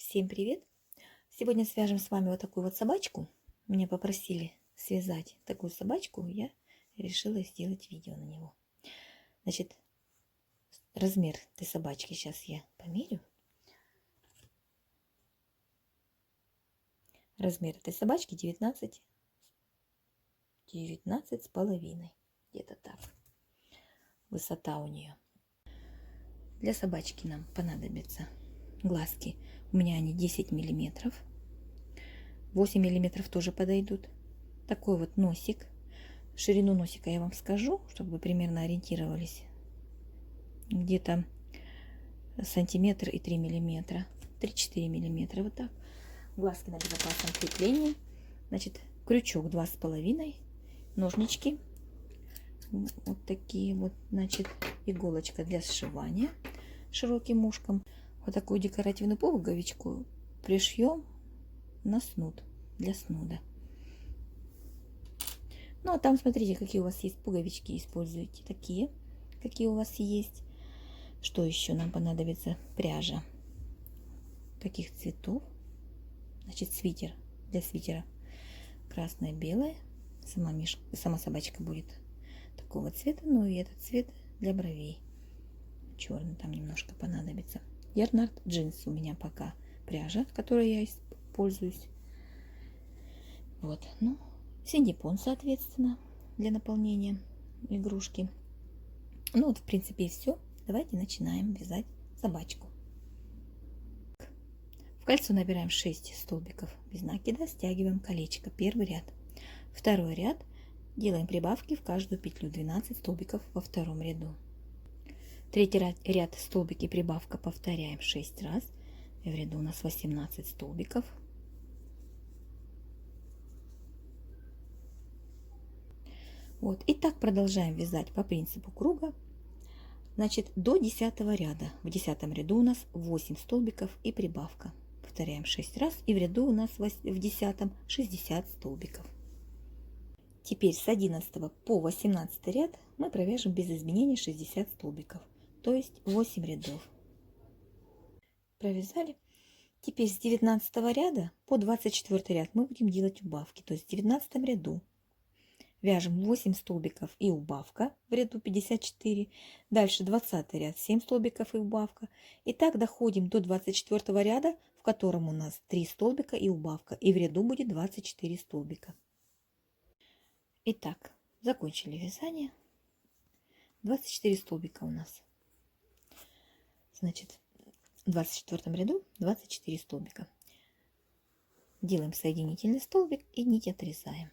Всем привет! Сегодня свяжем с вами вот такую вот собачку. Меня попросили связать такую собачку, я решила сделать видео на него. Значит, размер этой собачки сейчас я померю. Размер этой собачки 19 с половиной. Где-то так. Высота у нее. Для собачки нам понадобятся глазки. У меня они 10 миллиметров. 8 миллиметров тоже подойдут. Такой вот носик. Ширину носика я вам скажу, чтобы вы примерно ориентировались. Где-то сантиметр и 3 миллиметра. 3-4 миллиметра. Вот так. Глазки на безопасном креплении. Значит, крючок 2,5. Ножнички. Вот такие вот. Значит, иголочка для сшивания широким ушком. Вот такую декоративную пуговичку пришьем на снуд. Для снуда. Ну, а там смотрите, какие у вас есть пуговички. Используйте такие, какие у вас есть. Что еще нам понадобится? Пряжа. Каких цветов? Значит, свитер. Для свитера красное, белое. Сама собачка будет такого цвета. Ну и этот цвет для бровей. Черный там немножко понадобится. Ярнард джинс у меня пока пряжа, которой я пользуюсь. Вот. Ну, синтепон, соответственно, для наполнения игрушки. Ну вот, в принципе, и все. Давайте начинаем вязать собачку. В кольцо набираем 6 столбиков без накида, стягиваем колечко. Первый ряд. Второй ряд. Делаем прибавки в каждую петлю. 12 столбиков во втором ряду. Третий ряд столбики прибавка повторяем 6 раз. В ряду у нас 18 столбиков. Вот. И так продолжаем вязать по принципу круга. Значит, до 10 ряда. В 10 ряду у нас 8 столбиков и прибавка. Повторяем 6 раз. И в ряду у нас в 10 60 столбиков. Теперь с 11 по 18 ряд мы провяжем без изменений 60 столбиков. То есть 8 рядов. Провязали. Теперь с 19 ряда по 24 ряд мы будем делать убавки. То есть в 19 ряду вяжем 8 столбиков и убавка в ряду 54. Дальше 20 ряд 7 столбиков и убавка. И так доходим до 24 ряда, в котором у нас 3 столбика и убавка. И в ряду будет 24 столбика. Итак, закончили вязание. 24 столбика у нас. Значит, в 24 ряду 24 столбика. Делаем соединительный столбик и нить отрезаем.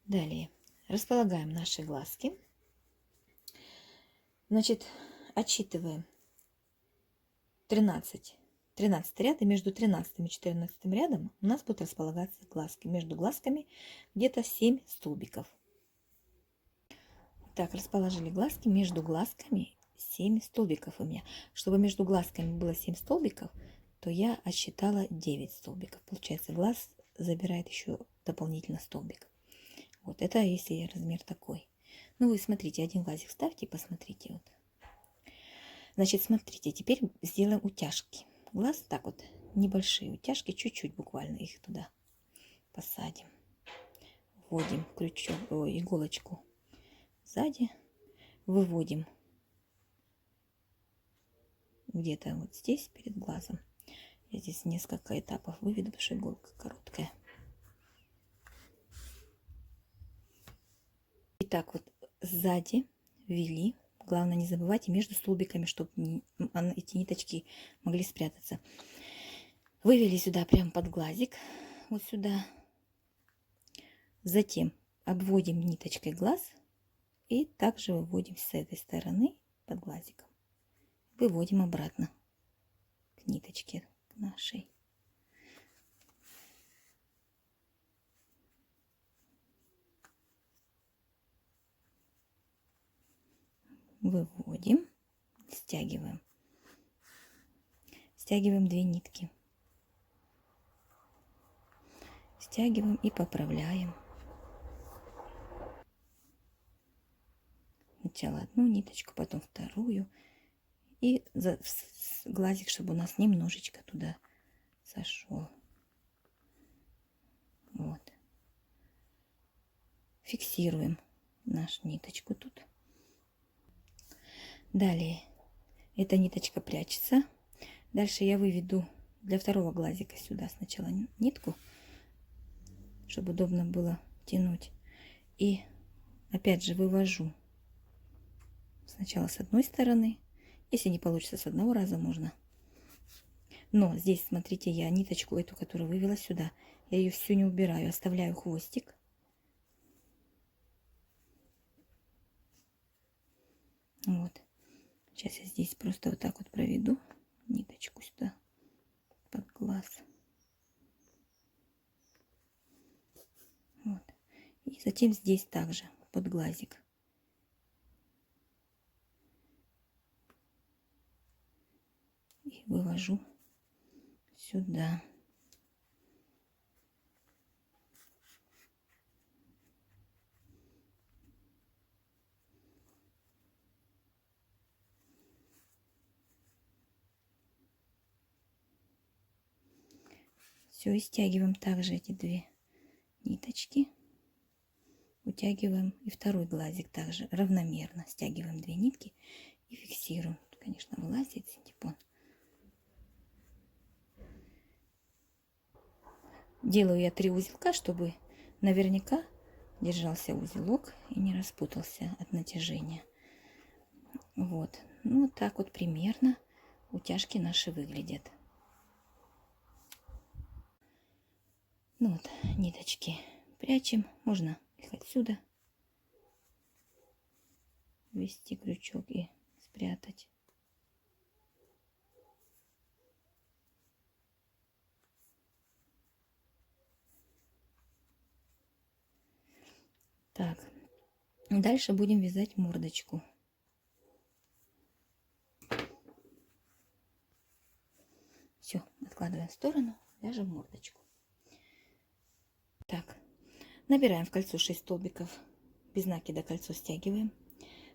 Далее располагаем наши глазки. Значит, отсчитываем 13 ряд, и между 13 и 14 рядом у нас будут располагаться глазки. Между глазками где-то 7 столбиков. Так, расположили глазки. Между глазками 7 столбиков у меня. Чтобы между глазками было 7 столбиков, то я отсчитала 9 столбиков. Получается, глаз забирает еще дополнительно столбик. Вот это если размер такой. Ну вы смотрите, один глазик ставьте и посмотрите. Вот. Значит, смотрите, теперь сделаем утяжки. Глаз так вот, небольшие утяжки, чуть-чуть буквально их туда посадим. Вводим крючок, иголочку сзади, выводим где-то вот здесь перед глазом. Я здесь несколько этапов выведу, потому что иголка короткая. Итак, вот сзади ввели. Главное, не забывайте между столбиками, чтобы эти ниточки могли спрятаться. Вывели сюда прям под глазик. Вот сюда. Затем обводим ниточкой глаз. И также выводим с этой стороны под глазиком. Выводим обратно к ниточке нашей. Выводим, стягиваем. Стягиваем 2 нитки. Стягиваем и поправляем. сначала одну ниточку, потом вторую. И глазик, чтобы у нас немножечко туда сошел. Вот. Фиксируем нашу ниточку тут. Далее эта ниточка прячется. Дальше я выведу для второго глазика сюда сначала нитку, чтобы удобно было тянуть. И опять же вывожу сначала с одной стороны. Если не получится с одного раза, можно. Но здесь, смотрите, я ниточку эту, которую вывела сюда, я ее всю не убираю, оставляю хвостик. Вот. Сейчас я здесь просто вот так вот проведу ниточку сюда под глаз. Вот. И затем здесь также под глазик. И вывожу сюда. Все, и стягиваем также эти две ниточки. Утягиваем и второй глазик также равномерно. Стягиваем две нитки и фиксируем. Тут, конечно, вылазит синтепон. Делаю я 3 узелка, чтобы наверняка держался узелок и не распутался от натяжения. Вот. Ну, вот так вот примерно утяжки наши выглядят. Ну вот, ниточки прячем. Можно их отсюда ввести крючок и спрятать. Так, дальше будем вязать мордочку. Все, откладываем в сторону, вяжем мордочку. Так, набираем в кольцо 6 столбиков, без накида кольцо стягиваем.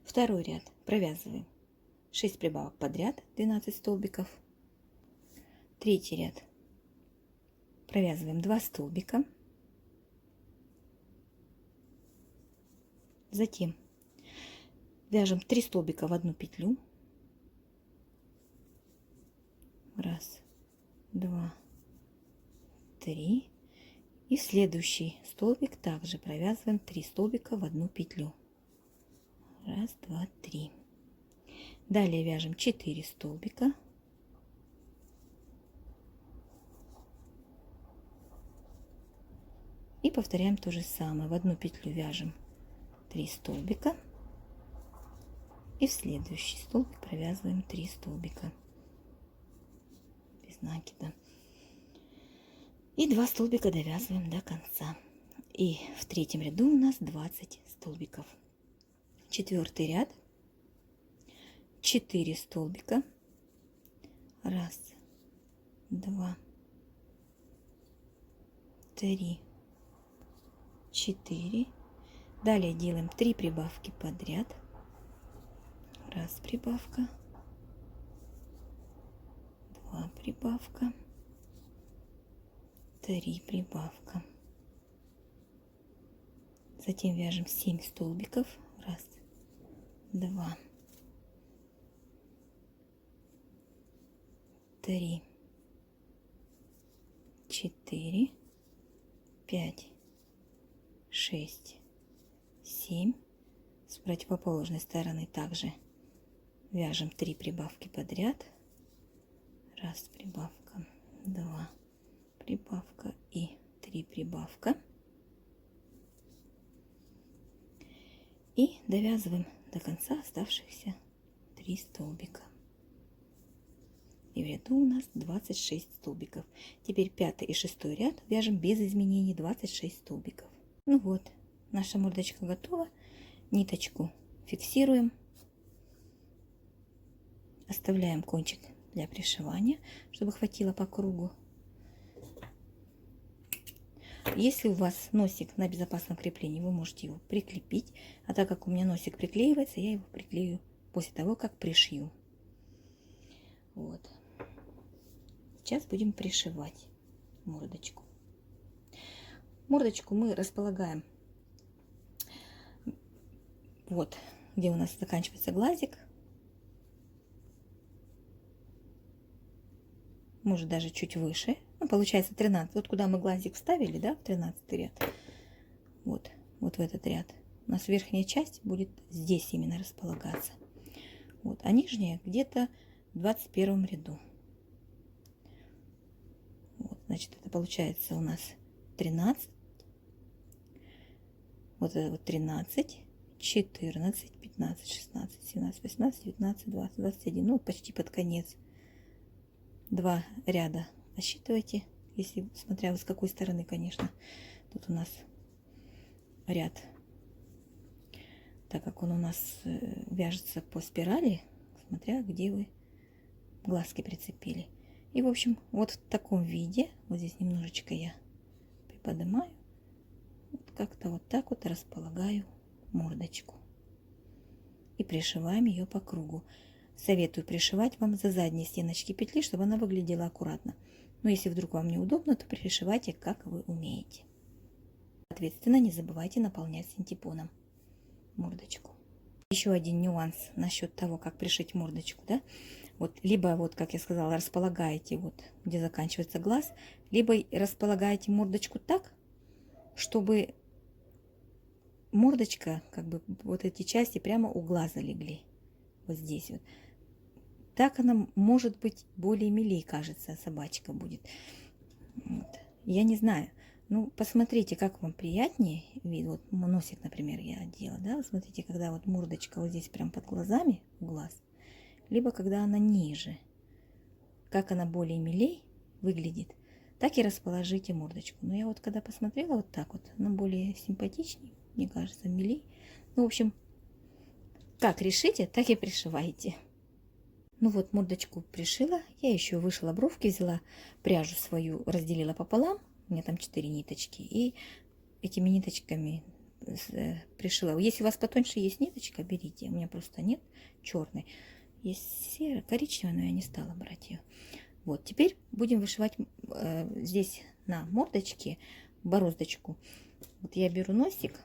Второй ряд провязываем 6 прибавок подряд, 12 столбиков. Третий ряд провязываем 2 столбика. Затем вяжем 3 столбика в одну петлю. Раз, два, три. И в следующий столбик также провязываем 3 столбика в одну петлю. Раз, два, три. Далее вяжем 4 столбика. И повторяем то же самое. В одну петлю вяжем 3 столбика. И в следующий столбик провязываем 3 столбика. Без накида. И 2 столбика довязываем до конца. И в третьем ряду у нас 20 столбиков. Четвертый ряд. 4 столбика. Раз, два, три, 4. Далее делаем 3 прибавки подряд. Раз прибавка, 2 прибавка, 3 прибавка. Затем вяжем 7 столбиков. Раз, два, 3, 4, 5, 6, 7. С противоположной стороны также вяжем 3 прибавки подряд. Раз прибавка, 2 прибавка и 3 прибавка. И довязываем до конца оставшихся 3 столбика. И в ряду у нас 26 столбиков. Теперь 5 и 6 ряд вяжем без изменений 26 столбиков. Ну вот, наша мордочка готова. Ниточку фиксируем. Оставляем кончик для пришивания, чтобы хватило по кругу. Если у вас носик на безопасном креплении, вы можете его прикрепить. А так как у меня носик приклеивается, я его приклею после того, как пришью. Вот. Сейчас будем пришивать мордочку. Мордочку мы располагаем вот, где у нас заканчивается глазик. Может, даже чуть выше. Ну, получается 13. Вот куда мы глазик вставили, да, в 13 ряд. Вот в этот ряд. У нас верхняя часть будет здесь именно располагаться. Вот, а нижняя где-то в 21 ряду. Вот, значит, это получается у нас 13. Вот это вот 13, 14, 15, 16, 17, 18, 19, 20, 21. Ну, почти под конец. 2 ряда насчитывайте, если смотря с какой стороны, конечно. Тут у нас ряд, так как он у нас вяжется по спирали, смотря где вы глазки прицепили. И, в общем, вот в таком виде, вот здесь немножечко я приподнимаю, вот как-то вот так вот располагаю мордочку. И пришиваем ее по кругу. Советую пришивать вам за задние стеночки петли, чтобы она выглядела аккуратно. Но если вдруг вам неудобно, то пришивайте, как вы умеете. Соответственно, не забывайте наполнять синтепоном мордочку. Еще один нюанс насчет того, как пришить мордочку, да? Вот, либо, вот, как я сказала, располагаете, вот, где заканчивается глаз, либо располагаете мордочку так, чтобы мордочка, как бы, вот эти части прямо у глаза легли. Вот здесь вот. Так она, может быть, более милее, кажется, собачка будет. Вот. Я не знаю. Ну, посмотрите, как вам приятнее вид. Вот носик, например, я одела, да? Вот смотрите, когда вот мордочка вот здесь прям под глазами, у глаз, либо когда она ниже. Как она более милей выглядит, так и расположите мордочку. Но я вот когда посмотрела вот так вот, она более симпатичнее, мне кажется, милей. Ну, в общем, как решите, так и пришивайте. Ну вот, мордочку пришила. Я еще вышила бровки, взяла пряжу свою, разделила пополам. У меня там 4 ниточки. И этими ниточками пришила. Если у вас потоньше есть ниточка, берите. У меня просто нет черной. Есть серая, коричневая, но я не стала брать ее. Вот, теперь будем вышивать здесь на мордочке бороздочку. Вот я беру носик,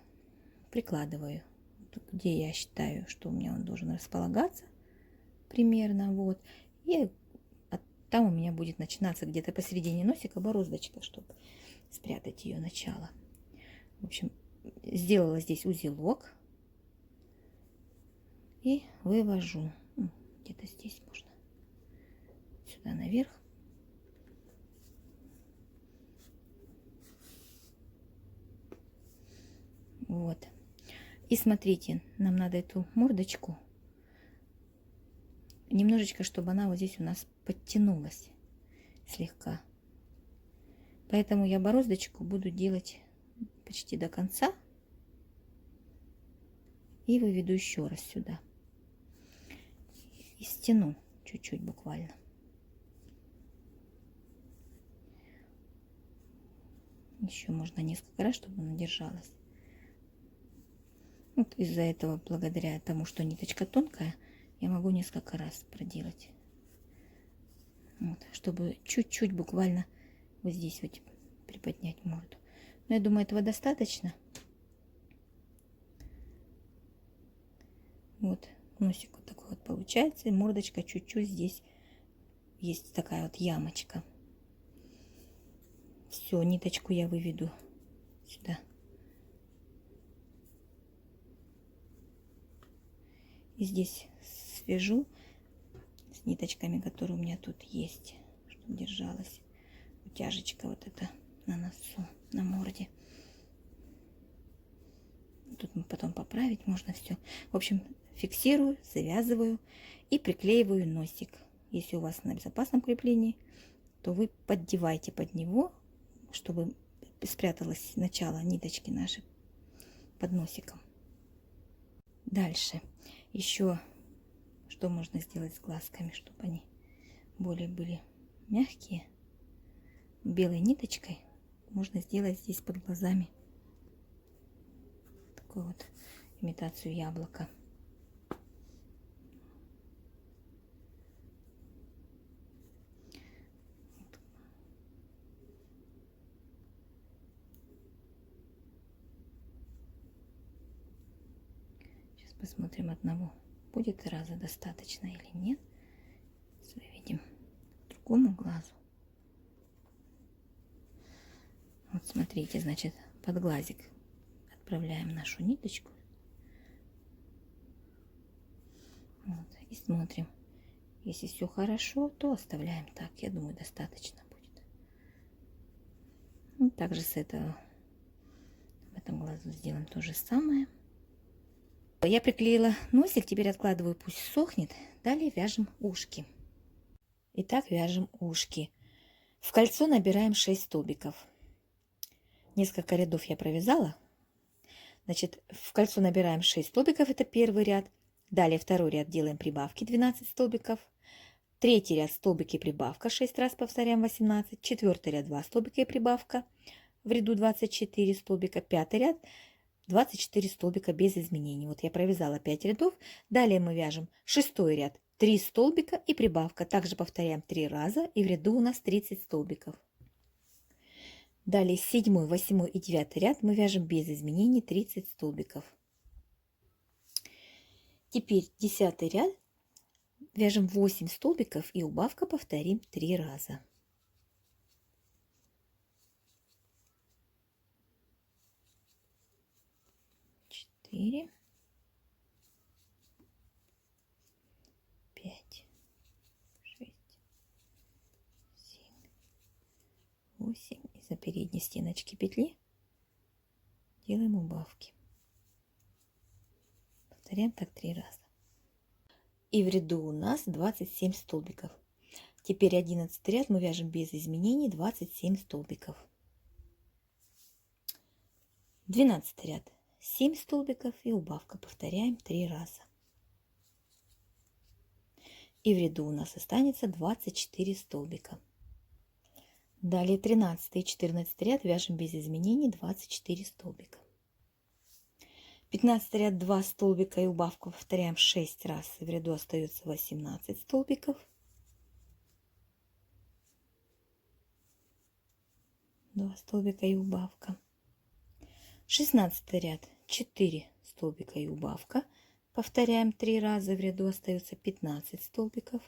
прикладываю, где я считаю, что у меня он должен располагаться. Примерно вот. И там у меня будет начинаться где-то посередине носика бороздочка, чтобы спрятать ее начало. В общем, сделала здесь узелок. И вывожу. Где-то здесь можно. Сюда наверх. Вот. И смотрите, нам надо эту мордочку немножечко, чтобы она вот здесь у нас подтянулась слегка. Поэтому я бороздочку буду делать почти до конца. И выведу еще раз сюда. И стяну чуть-чуть буквально. Еще можно несколько раз, чтобы она держалась. Вот из-за этого, благодаря тому, что ниточка тонкая, я могу несколько раз проделать. Вот, чтобы чуть-чуть буквально вот здесь вот приподнять морду. Но я думаю, этого достаточно. Вот, носик вот такой вот получается. И мордочка чуть-чуть здесь есть такая вот ямочка. Все, ниточку я выведу сюда. И здесь свяжу с ниточками, которые у меня тут есть, чтобы держалась утяжечка вот эта на носу, на морде. Тут потом поправить можно все. В общем, фиксирую, завязываю и приклеиваю носик. Если у вас на безопасном креплении, то вы поддевайте под него, чтобы спряталось начало ниточки нашей под носиком. Дальше еще что можно сделать с глазками, чтобы они более были мягкие. Белой ниточкой можно сделать здесь под глазами такую вот имитацию яблока. Сейчас посмотрим одного. Будет раза достаточно или нет. Выведем другому глазу. Вот смотрите, значит, под глазик отправляем нашу ниточку. Вот, и смотрим. Если все хорошо, то оставляем так. Я думаю, достаточно будет. Ну, также с этого в этом глазу сделаем то же самое. Я приклеила носик, теперь откладываю, пусть сохнет. Далее вяжем ушки. Итак, вяжем ушки. В кольцо набираем 6 столбиков. Несколько рядов я провязала. Значит, в кольцо набираем 6 столбиков, это первый ряд. Далее второй ряд делаем прибавки 12 столбиков. Третий ряд столбики прибавка 6 раз повторяем 18. Четвертый ряд 2 столбика и прибавка в ряду 24 столбика. Пятый ряд 24 столбика без изменений. Вот я провязала 5 рядов. Далее мы вяжем шестой ряд 3 столбика и прибавка. Также повторяем 3 раза, и в ряду у нас 30 столбиков. Далее 7, 8 и 9 ряд мы вяжем без изменений 30 столбиков. Теперь 10 ряд вяжем 8 столбиков и убавка повторим 3 раза. Четыре, 5, 6, 7, 8. За передней стеночки петли делаем убавки. Повторяем так 3 раза. И в ряду у нас 27 столбиков. Теперь 11 ряд мы вяжем без изменений 27 столбиков. 12 ряд 7 столбиков и убавка. Повторяем 3 раза. И в ряду у нас останется 24 столбика. Далее 13 и 14 ряд вяжем без изменений 24 столбика. 15 ряд 2 столбика и убавку повторяем 6 раз. И в ряду остается 18 столбиков. 2 столбика и убавка. 16 ряд 4 столбика и убавка. Повторяем 3 раза. В ряду остается 15 столбиков.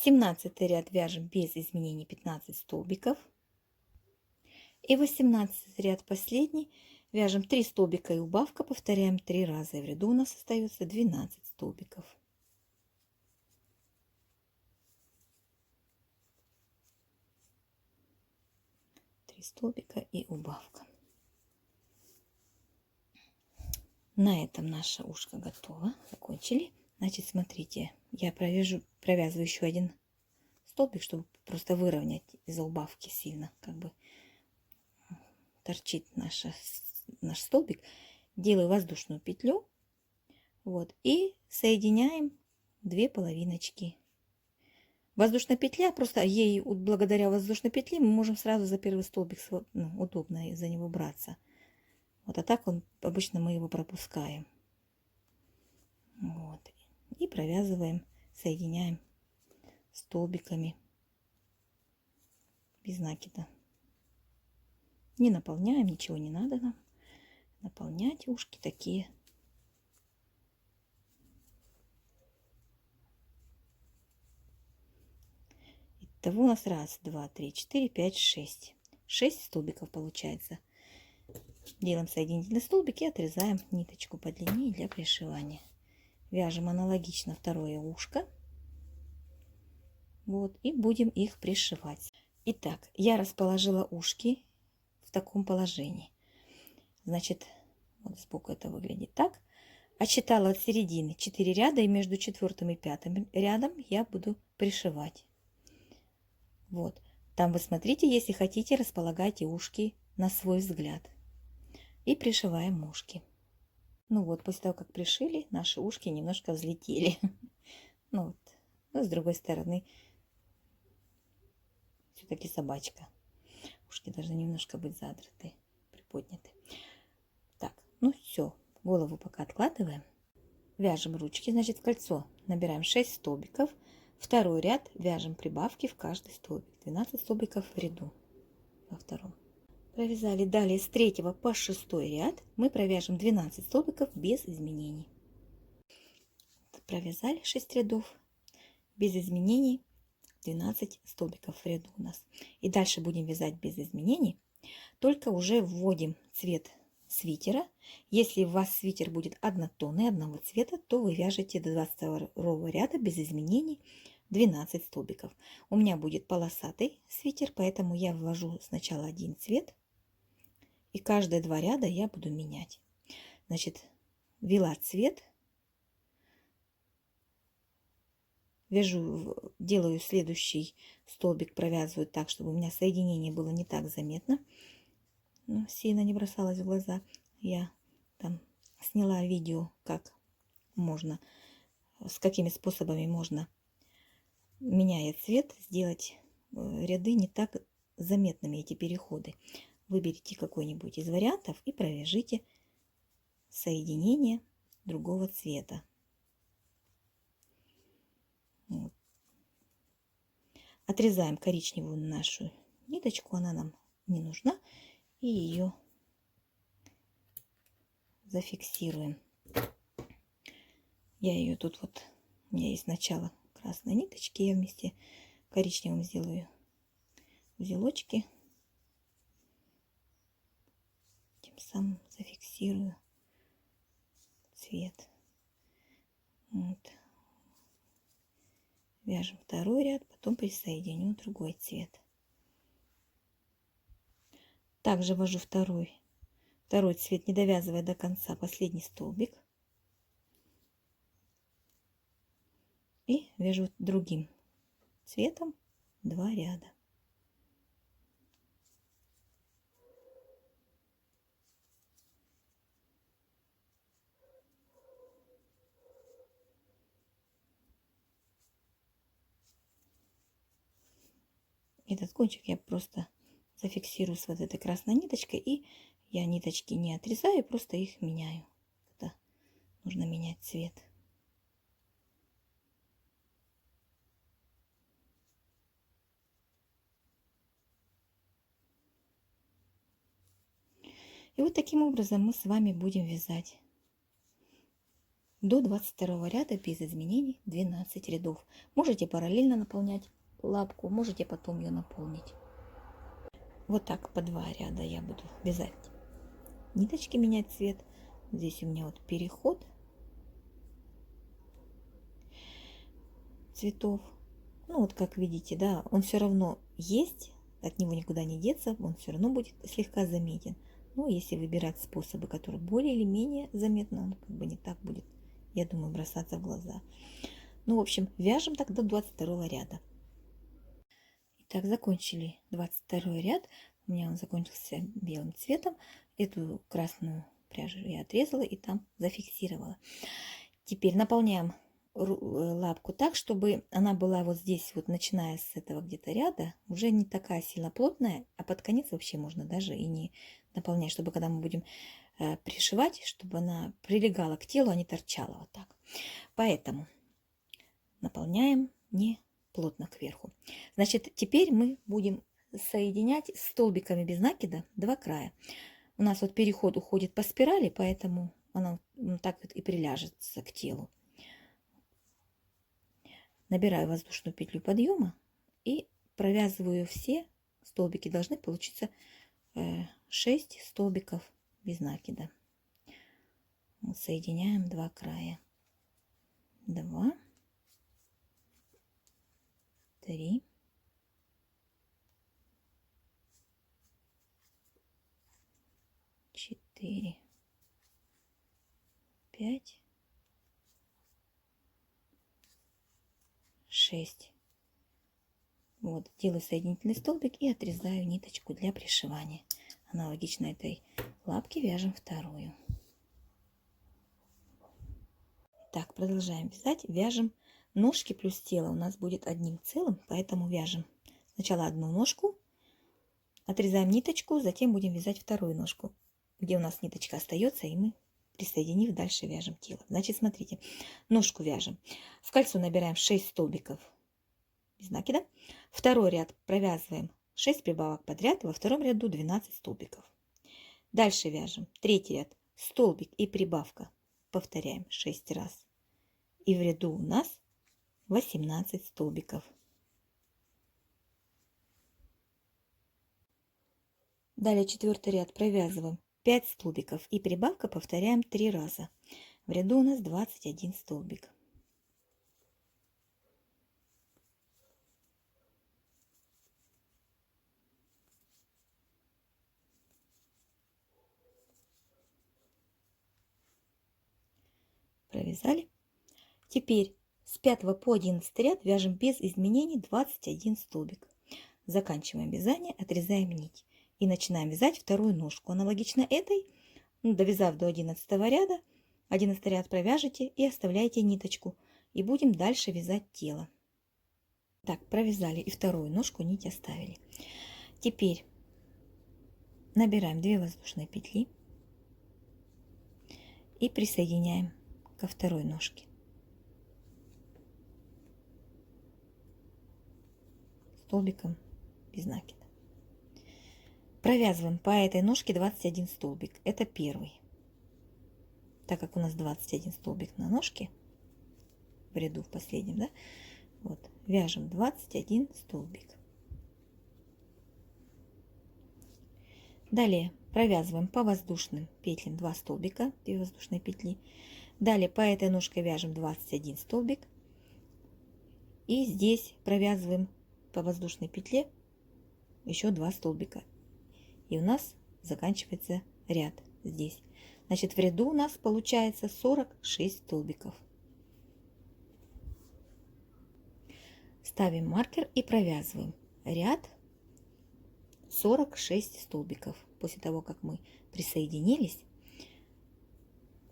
17 ряд вяжем без изменений 15 столбиков. И 18 ряд последний вяжем 3 столбика и убавка. Повторяем 3 раза. И в ряду у нас остается 12 столбиков. Столбика и убавка. На этом наше ушко готово. Закончили. Значит, смотрите, я провязываю еще один столбик, чтобы просто выровнять из-за убавки сильно, как бы торчит наш столбик. Делаю воздушную петлю, вот, и соединяем 2 половиночки. Воздушная петля, просто ей, благодаря воздушной петле, мы можем сразу за первый столбик, ну, удобно за него браться. Вот, а так обычно мы его пропускаем. Вот. И провязываем, соединяем столбиками без накида. Не наполняем, ничего не надо нам наполнять. Ушки такие. Итого у нас 1, 2, 3, 4, 5, 6. 6 столбиков получается. Делаем соединительный столбик и отрезаем ниточку подлиннее для пришивания. Вяжем аналогично второе ушко. Вот, и будем их пришивать. Итак, я расположила ушки в таком положении. Значит, вот сбоку это выглядит так. Отсчитала от середины 4 ряда, и между 4 и 5 рядом я буду пришивать. Вот. Там вы смотрите, если хотите, располагайте ушки на свой взгляд. И пришиваем ушки. Ну вот, после того, как пришили, наши ушки немножко взлетели. Ну вот, но с другой стороны, все-таки собачка. Ушки должны немножко быть задраны, приподняты. Так, ну все, голову пока откладываем. Вяжем ручки, значит, в кольцо набираем 6 столбиков. Второй ряд вяжем прибавки в каждый столбик. 12 столбиков в ряду во втором. Провязали. Далее с 3 по 6 ряд мы провяжем 12 столбиков без изменений. Провязали 6 рядов без изменений, 12 столбиков в ряду у нас. И дальше будем вязать без изменений, только уже вводим цвет свитера. Если у вас свитер будет однотонный, одного цвета, то вы вяжете до 22 ряда без изменений 12 столбиков. У меня будет полосатый свитер, поэтому я ввожу сначала один цвет, и каждые 2 ряда я буду менять. Значит, ввела цвет, вяжу, делаю следующий столбик, провязываю так, чтобы у меня соединение было не так заметно, но сильно не бросалось в глаза. Я там сняла видео, как можно, с какими способами можно, меняя цвет, сделать ряды не так заметными, эти переходы. Выберите какой-нибудь из вариантов и провяжите соединение другого цвета. Вот. Отрезаем коричневую нашу ниточку, она нам не нужна, и ее зафиксируем. Я ее тут вот, у меня есть начало красной ниточки, я вместе коричневым сделаю узелочки, тем самым зафиксирую цвет. Вот. Вяжем второй ряд, потом присоединю другой цвет. Также ввожу второй цвет, не довязывая до конца последний столбик. И вяжу другим цветом 2 ряда. Этот кончик я просто зафиксирую с вот этой красной ниточкой, и я ниточки не отрезаю, просто их меняю. Это нужно менять цвет. И вот таким образом мы с вами будем вязать до 22 ряда без изменений 12 рядов. Можете параллельно наполнять лапку, можете потом ее наполнить. Вот так по 2 ряда я буду вязать. Ниточки менять цвет. Здесь у меня вот переход цветов. Ну вот как видите, да, он все равно есть, от него никуда не деться, он все равно будет слегка заметен. Но если выбирать способы, которые более или менее заметны, он как бы не так будет, я думаю, бросаться в глаза. Ну, в общем, вяжем так до 22 ряда. Итак, закончили 22 ряд. У меня он закончился белым цветом. Эту красную пряжу я отрезала и там зафиксировала. Теперь наполняем лапку так, чтобы она была вот здесь, вот начиная с этого где-то ряда, уже не такая сильно плотная, а под конец вообще можно даже и не наполнять, чтобы когда мы будем пришивать, чтобы она прилегала к телу, а не торчала вот так. Поэтому наполняем не плотно кверху. Значит, теперь мы будем соединять столбиками без накида 2 края. У нас вот переход уходит по спирали, поэтому она так вот и приляжется к телу. Набираю воздушную петлю подъема и провязываю все столбики. Должны получиться 6 столбиков без накида. Вот соединяем 2 края. 2, 3, 4, 5, 6. Вот, делаю соединительный столбик и отрезаю ниточку для пришивания. Аналогично этой лапке вяжем вторую. Так, продолжаем вязать. Вяжем ножки плюс тело. У нас будет одним целым, поэтому вяжем сначала одну ножку, отрезаем ниточку, затем будем вязать вторую ножку, где у нас ниточка остается, и мы, присоединив, дальше вяжем тело. Значит, смотрите, ножку вяжем. В кольцо набираем 6 столбиков без накида. Второй ряд провязываем 6 прибавок подряд, во втором ряду 12 столбиков. Дальше вяжем третий ряд, столбик и прибавка. Повторяем 6 раз. И в ряду у нас 18 столбиков. Далее четвертый ряд провязываем 5 столбиков и прибавка повторяем 3 раза. В ряду у нас 21 столбик. Провязали. Теперь с 5 по 11 ряд вяжем без изменений 21 столбик. Заканчиваем вязание, отрезаем нить и начинаем вязать вторую ножку. Аналогично этой, довязав до 11 ряда, 11 ряд провяжите и оставляете ниточку. И будем дальше вязать тело. Так, провязали и вторую ножку, нить оставили. Теперь набираем 2 воздушные петли и присоединяем ко второй ножке. Столбиком без накида. Провязываем по этой ножке 21 столбик. Это первый. Так как у нас 21 столбик на ножке, в ряду в последнем, да, вот, вяжем 21 столбик. Далее провязываем по воздушным петлям 2 столбика, 2 воздушные петли. Далее по этой ножке вяжем 21 столбик. И здесь провязываем по воздушной петле еще 2 столбика. И у нас заканчивается ряд здесь. Значит, в ряду у нас получается 46 столбиков. Ставим маркер и провязываем ряд 46 столбиков. После того, как мы присоединились,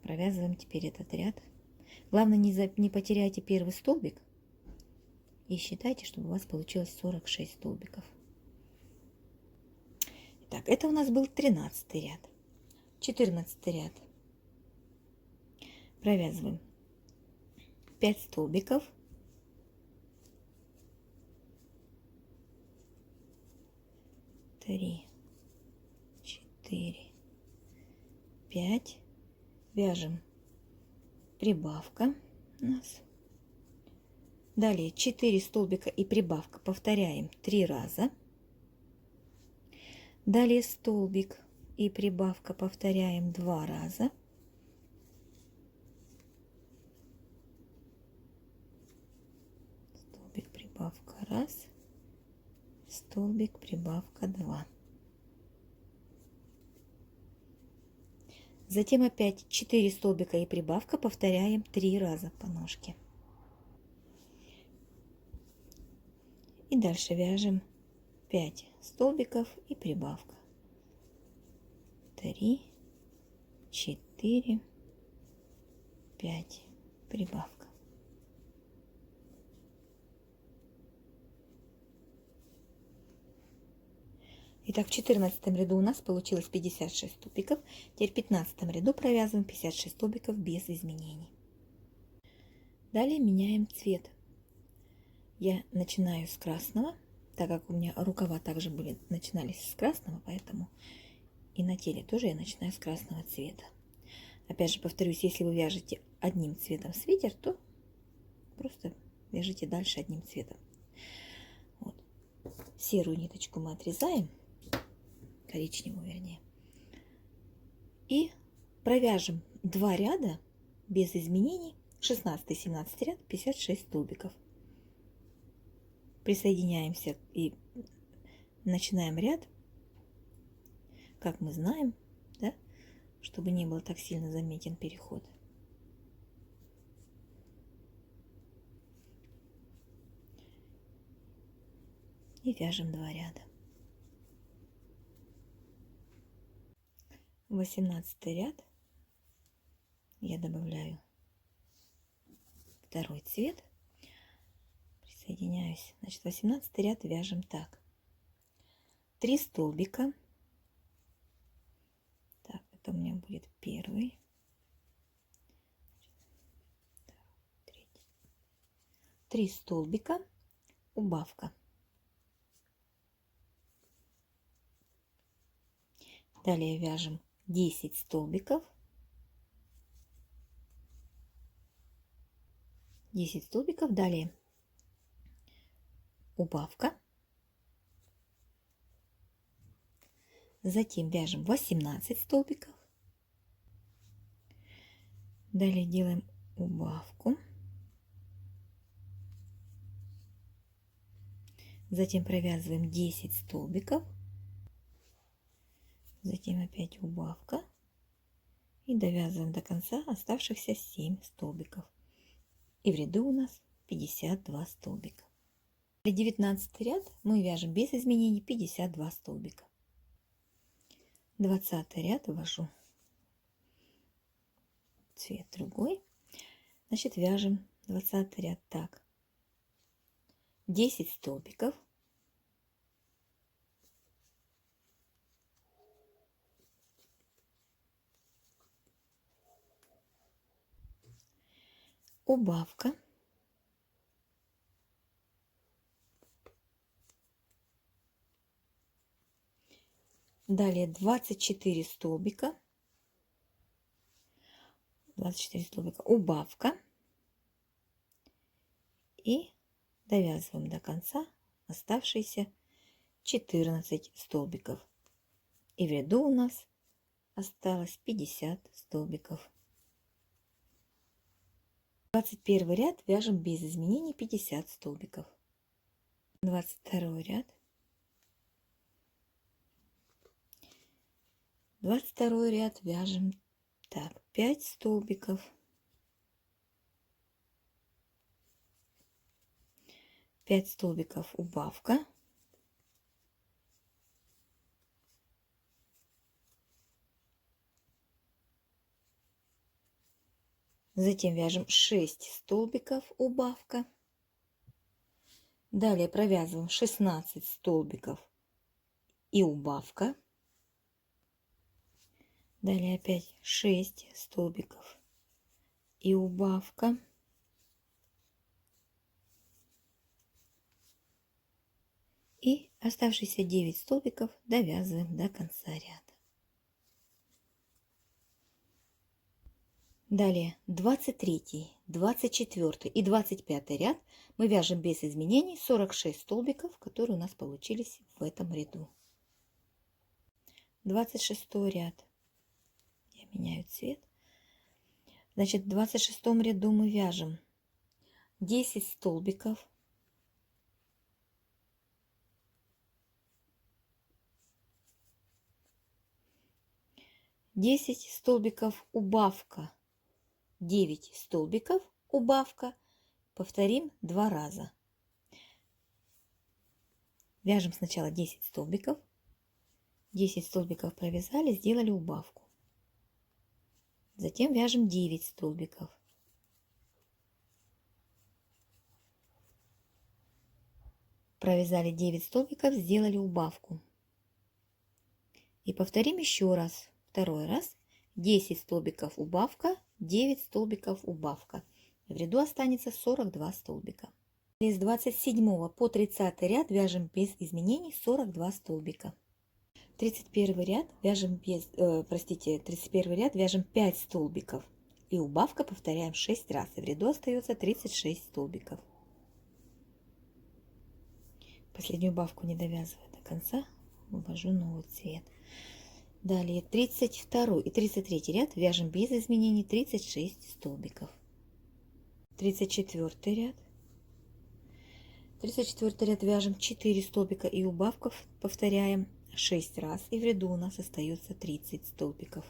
провязываем теперь этот ряд. Главное, не потеряйте первый столбик и считайте, чтобы у вас получилось 46 столбиков. Так, это у нас был 13 ряд. 14 ряд. Провязываем 5 столбиков. Три, 4, 5. Вяжем прибавка у нас. Далее 4 столбика и прибавка повторяем 3 раза. Далее столбик и прибавка повторяем 2 раза. Столбик, прибавка 1. Столбик, прибавка 2. Затем опять 4 столбика и прибавка повторяем 3 раза по ножке. И дальше вяжем 5 столбиков и прибавка. 3, 4, 5, прибавка. Итак, в 14 ряду у нас получилось 56 столбиков. Теперь в 15 ряду провязываем 56 столбиков без изменений. Далее меняем цвет. Я начинаю с красного, так как у меня рукава также начинались с красного, поэтому и на теле тоже я начинаю с красного цвета. Опять же повторюсь, если вы вяжете одним цветом свитер, то просто вяжите дальше одним цветом. Вот. Серую ниточку мы отрезаем, коричневую вернее, и провяжем 2 ряда без изменений, 16-17 ряд, 56 столбиков. Присоединяемся и начинаем ряд, как мы знаем, да, чтобы не был так сильно заметен переход. И вяжем 2 ряда. 18 ряд я добавляю второй цвет, присоединяюсь. Значит, 18 ряд вяжем так: 3 столбика. Так, это у меня будет первый, третий. 3 столбика, убавка. Далее вяжем 10 столбиков. 10 столбиков, далее убавка. Затем вяжем 18 столбиков. Далее делаем убавку. Затем провязываем 10 столбиков. Затем опять убавка. И довязываем до конца оставшихся 7 столбиков. И в ряду у нас 52 столбика. Для 19 ряд мы вяжем без изменений 52 столбика. 20 ряд ввожу цвет другой. Значит, вяжем 20 ряд так: 10 столбиков, убавка, далее 24 столбика, 24 столбика, убавка, и довязываем до конца оставшиеся 14 столбиков. И в ряду у нас осталось 50 столбиков. 21 ряд вяжем без изменений 50 столбиков. 22 ряд. 22 ряд вяжем так: 5 столбиков, 5 столбиков убавка, затем вяжем 6 столбиков убавка, далее провязываем 16 столбиков и убавка, далее опять 6 столбиков и убавка, и оставшиеся 9 столбиков довязываем до конца ряда. Далее 23, 24 и 25 ряд мы вяжем без изменений 46 столбиков, которые у нас получились в этом ряду. 26 ряд. Я меняю цвет. Значит, в 26 ряду мы вяжем 10 столбиков, 10 столбиков убавка, 9 столбиков убавка. Повторим 2 раза. Вяжем сначала 10 столбиков. 10 столбиков провязали, сделали убавку. Затем вяжем 9 столбиков. Провязали 9 столбиков, сделали убавку. И повторим еще раз. Второй раз. 10 столбиков убавка, 9 столбиков убавка. В ряду останется 42 столбика. С 27 по 30 ряд вяжем без изменений 42 столбика. 31 ряд вяжем 31 ряд вяжем 5 столбиков и убавка повторяем 6 раз. И в ряду остается 36 столбиков. Последнюю убавку не довязывая до конца, ввожу новый цвет. Далее 32 и 33 ряд вяжем без изменений 36 столбиков. 34 ряд. 34 ряд вяжем 4 столбика и убавков повторяем 6 раз. И в ряду у нас остается 30 столбиков.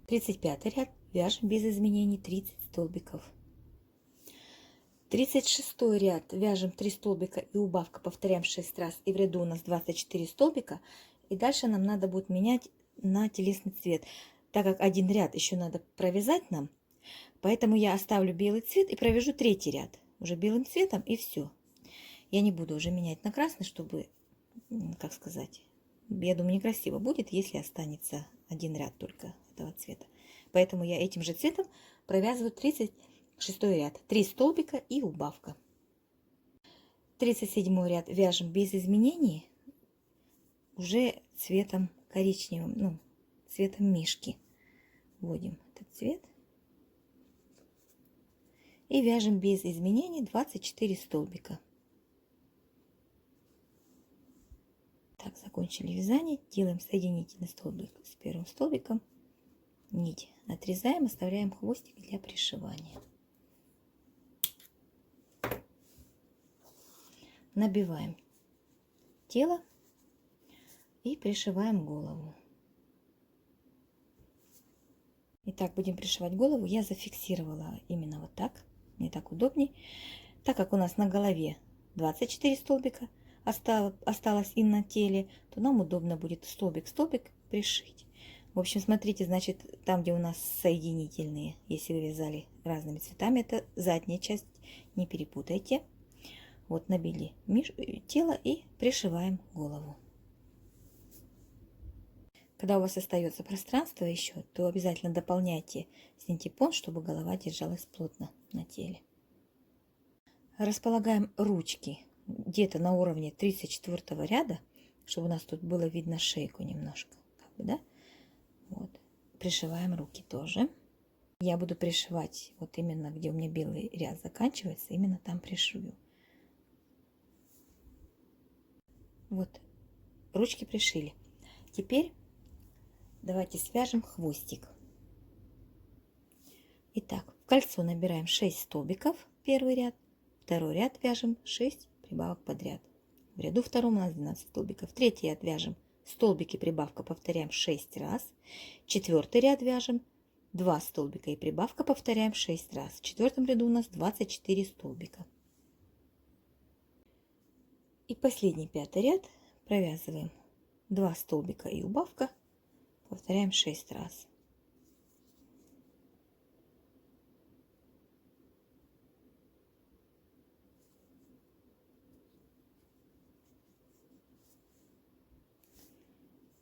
Тридцать пятый ряд вяжем без изменений 30 столбиков. 36 ряд вяжем 3 столбика и убавка, повторяем 6 раз, и в ряду у нас 24 столбика. И дальше нам надо будет менять на телесный цвет, так как один ряд еще надо провязать нам, поэтому я оставлю белый цвет и провяжу третий ряд уже белым цветом, и все. Я не буду уже менять на красный, чтобы, как сказать, я думаю, некрасиво будет, если останется один ряд только этого цвета. Поэтому я этим же цветом провязываю 36 ряд, 3 столбика и убавка. 37 ряд вяжем без изменений, уже цветом коричневым, ну, цветом мишки. Вводим этот цвет и вяжем без изменений 24 столбика. Так, закончили вязание, делаем соединительный столбик с первым столбиком, нить отрезаем, оставляем хвостик для пришивания. Набиваем тело и пришиваем голову. Итак, будем пришивать голову. Я зафиксировала именно вот так, мне так удобней, так как у нас на голове 24 столбика осталось и на теле, то нам удобно будет столбик в столбик пришить. В общем, смотрите, значит, там, где у нас соединительные, если вы вязали разными цветами, это задняя часть, не перепутайте. Вот набили тело и пришиваем голову. Когда у вас остается пространство еще, то обязательно дополняйте синтепон, чтобы голова держалась плотно на теле. Располагаем ручки где-то на уровне 34 ряда, чтобы у нас тут было видно шейку немножко, как бы, да? Вот. Пришиваем руки тоже. Я буду пришивать вот именно, где у меня белый ряд заканчивается, именно там пришью. Вот, ручки пришили. Теперь давайте свяжем хвостик. Итак, в кольцо набираем 6 столбиков, первый ряд, второй ряд вяжем 6 прибавок подряд. В ряду втором у нас 12 столбиков. Третий ряд вяжем столбики, прибавка, повторяем 6 раз. Четвертый ряд вяжем 2 столбика и прибавка, повторяем 6 раз. В четвертом ряду у нас 24 столбика. И последний пятый ряд провязываем 2 столбика и убавка, повторяем 6 раз.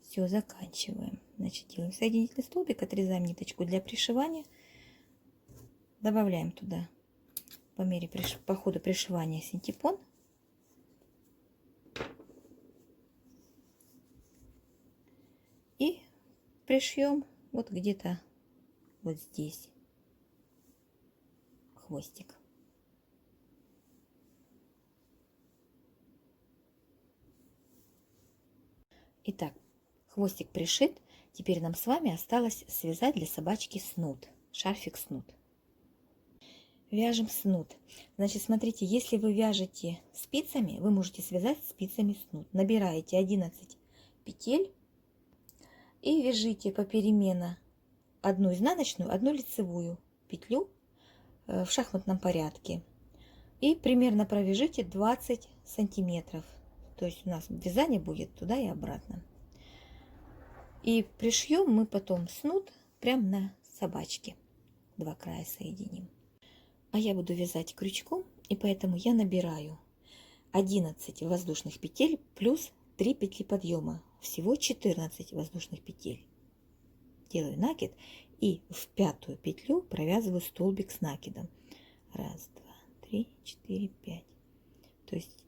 Все, заканчиваем. Значит, делаем соединительный столбик, отрезаем ниточку для пришивания, добавляем туда по мере по ходу пришивания синтепон. И пришьем вот где-то вот здесь хвостик. Итак, хвостик пришит. Теперь нам с вами осталось связать для собачки снуд, шарфик снуд. Вяжем снуд. Значит, смотрите, если вы вяжете спицами, вы можете связать спицами снуд. Набираете 11 петель и вяжите попеременно одну изнаночную, одну лицевую петлю в шахматном порядке. И примерно провяжите 20 сантиметров. То есть у нас вязание будет туда и обратно. И пришьем мы потом снуд прямо на собачке. Два края соединим. А я буду вязать крючком, и поэтому я набираю 11 воздушных петель плюс 3 петли подъема. Всего 14 воздушных петель. Делаю накид и в пятую петлю провязываю столбик с накидом. Раз, два, три, четыре, пять. То есть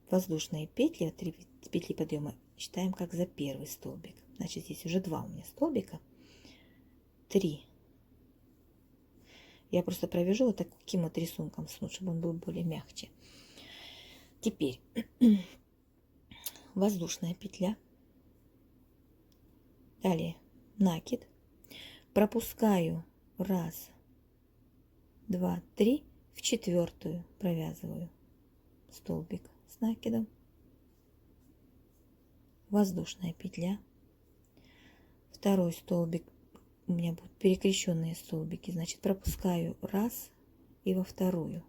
воздушные петли, 3 петли подъема считаем как за первый столбик. Значит, здесь уже 2 у меня столбика. 3. Я просто провяжу вот таким вот рисунком снуд, чтобы он был более мягче. Теперь воздушная петля. Далее накид. Пропускаю 1, 2, 3. В четвертую провязываю столбик с накидом. Воздушная петля. Второй столбик, у меня будут перекрещенные столбики, значит пропускаю 1 и во вторую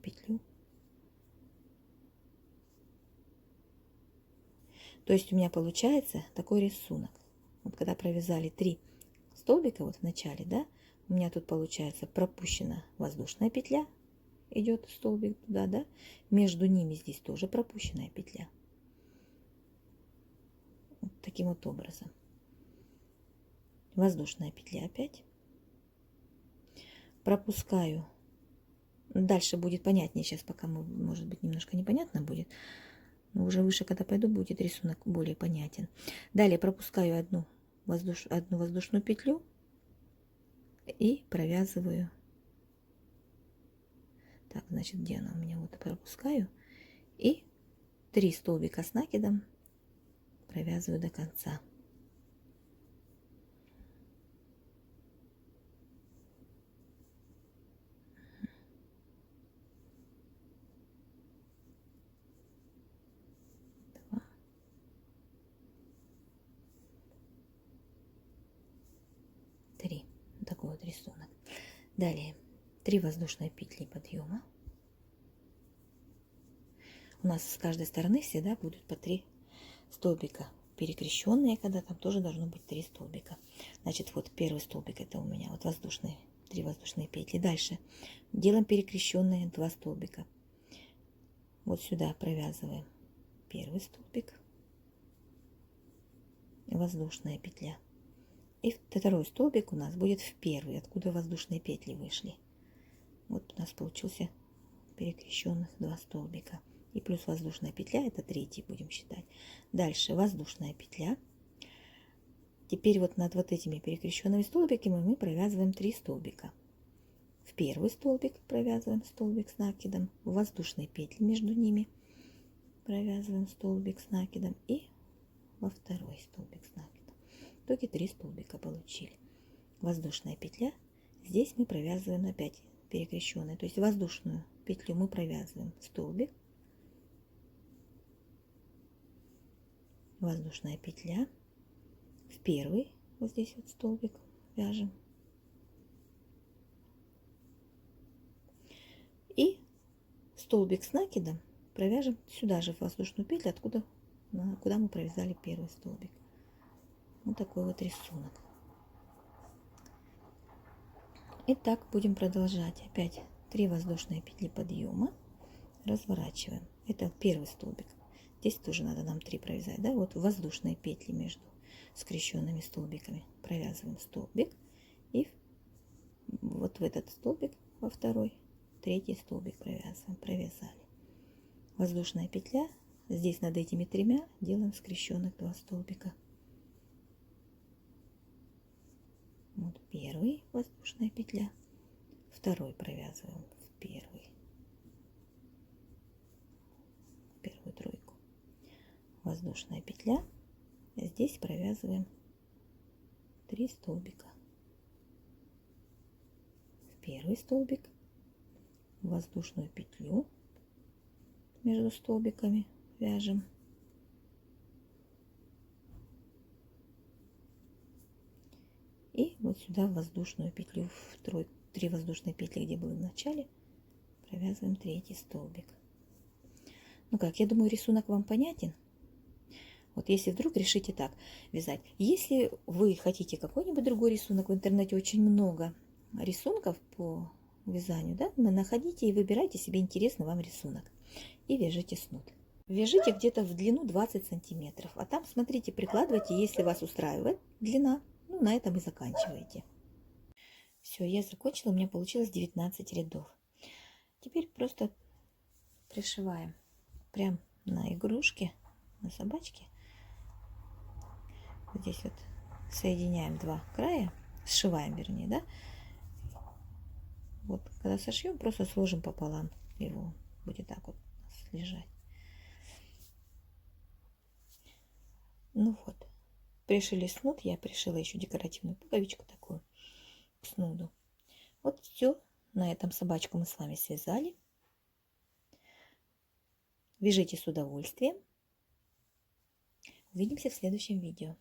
петлю. То есть у меня получается такой рисунок. Вот когда провязали 3 столбика вот в начале, да, у меня тут получается пропущена воздушная петля, идет столбик туда, да, между ними здесь тоже пропущенная петля. Вот таким вот образом. Воздушная петля опять. Пропускаю. Дальше будет понятнее, сейчас пока, может быть, немножко непонятно будет. Но уже выше, когда пойду, будет рисунок более понятен. Далее пропускаю одну воздушную петлю и провязываю. Так, значит, где она у меня? Вот пропускаю. И 3 столбика с накидом провязываю до конца. Два. Три. Такой вот рисунок. Далее 3 воздушные петли подъема. У нас с каждой стороны всегда будут по 3 столбика перекрещенные, когда там тоже должно быть 3 столбика. Значит, вот первый столбик это у меня вот воздушные, 3 воздушные петли. Дальше делаем перекрещенные 2 столбика. Вот сюда провязываем первый столбик, воздушная петля. И второй столбик у нас будет в первый, откуда воздушные петли вышли. Вот у нас получился перекрещенных 2 столбика. И плюс воздушная петля, это третий будем считать. Дальше воздушная петля. Теперь вот над вот этими перекрещенными столбиками мы провязываем 3 столбика. В первый столбик провязываем столбик с накидом, в воздушные петли между ними провязываем столбик с накидом и во второй столбик с накидом. В итоге 3 столбика получили. Воздушная петля. Здесь мы провязываем опять перекрещенные, то есть воздушную петлю мы провязываем столбик, воздушная петля, в первый вот здесь вот столбик вяжем и столбик с накидом провяжем сюда же в воздушную петлю, куда мы провязали первый столбик. Вот такой вот рисунок. И так будем продолжать. Опять 3 воздушные петли подъема, разворачиваем. Это первый столбик. Здесь тоже надо нам 3 провязать, да? Вот воздушные петли между скрещенными столбиками провязываем столбик и вот в этот столбик во второй, третий столбик провязали. Воздушная петля. Здесь над этими 3 делаем скрещенных 2 столбика. Вот первый, воздушная петля, второй провязываем в первую тройку, воздушная петля, здесь провязываем 3 столбика, в первый столбик, воздушную петлю между столбиками вяжем, и вот сюда в воздушную петлю, в 3 воздушные петли, где было в начале, провязываем третий столбик. Ну как, я думаю, рисунок вам понятен. Вот если вдруг решите так вязать. Если вы хотите какой-нибудь другой рисунок, в интернете очень много рисунков по вязанию, да, вы находите и выбирайте себе интересный вам рисунок и вяжите снуд. Вяжите где-то в длину 20 сантиметров, а там смотрите, прикладывайте, если вас устраивает длина. Ну, на этом и заканчиваете. Все, я закончила, у меня получилось 19 рядов. Теперь просто пришиваем прям на игрушке, на собачке. Вот здесь вот соединяем 2 края, сшиваем, вернее, да. Вот, когда сошьем, просто сложим пополам его, будет так вот лежать. Ну вот. Пришили снуд, я пришила еще декоративную пуговичку такую к снуду. Вот все, на этом собачку мы с вами связали. Вяжите с удовольствием. Увидимся в следующем видео.